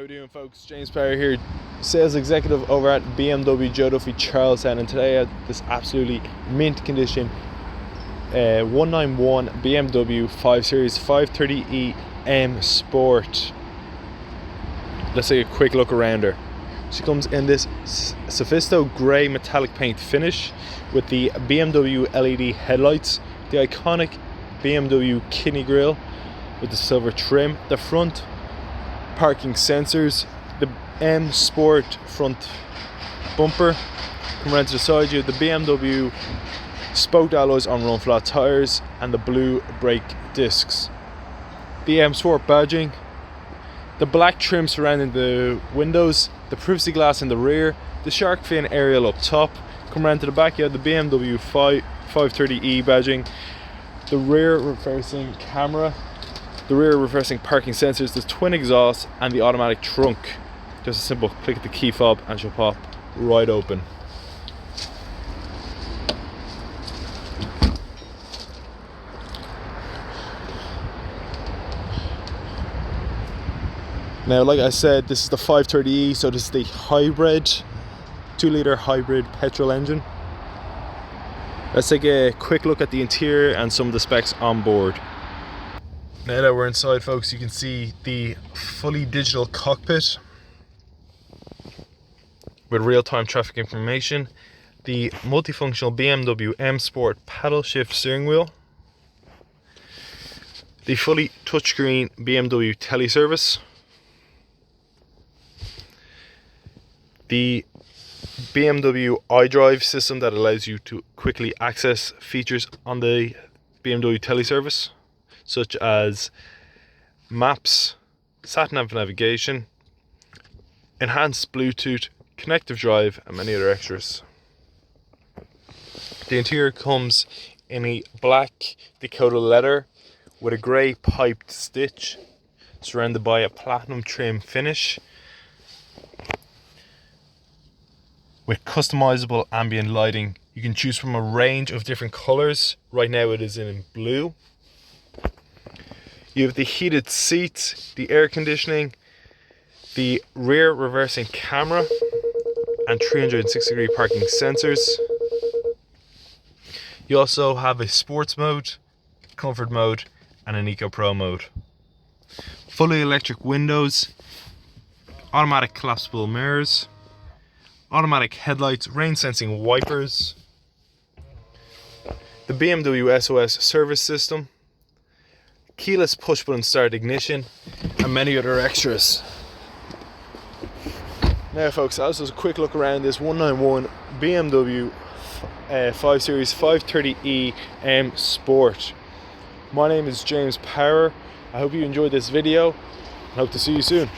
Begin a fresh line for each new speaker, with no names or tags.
How we doing, folks? James Power here, sales executive over at BMW Joe Duffy Charlestown, and today I have this absolutely mint condition 191 BMW 5 Series 530e M Sport. Let's take a quick look around her. She comes in this Sophisto grey metallic paint finish with the BMW LED headlights, the iconic BMW kidney grille with the silver trim, the front parking sensors, the M Sport front bumper. Come around to the side here, the BMW spoked alloys on run flat tyres and the blue brake discs. The M Sport badging, the black trim surrounding the windows, the privacy glass in the rear, the shark fin aerial up top. Come around to the back, you have the BMW 530e badging, the rear reversing camera, the rear reversing parking sensors, the twin exhaust and the automatic trunk. Just a simple click at the key fob and she'll pop right open. Now, like I said, this is the 530e, so this is the hybrid, 2-litre hybrid petrol engine. Let's take a quick look at the interior and some of the specs on board. Now that we're inside, folks, you can see the fully digital cockpit with real-time traffic information, the multifunctional BMW M Sport paddle shift steering wheel, the fully touchscreen BMW teleservice, the BMW iDrive system that allows you to quickly access features on the BMW teleservice, such as maps, sat-nav navigation, enhanced Bluetooth, connective drive and many other extras. The interior comes in a black Dakota leather with a grey piped stitch surrounded by a platinum trim finish with customizable ambient lighting. You can choose from a range of different colours. Right now it is in blue. You have the heated seats, the air conditioning, the rear reversing camera and 360-degree parking sensors. You also have a sports mode, comfort mode and an eco pro mode. Fully electric windows, automatic collapsible mirrors, automatic headlights, rain sensing wipers, the BMW SOS service system, keyless push button start ignition and many other extras. Now, folks, that was just a quick look around this 191 BMW 5 Series 530e M Sport. My name is James Power. I hope you enjoyed this video and hope to see you soon.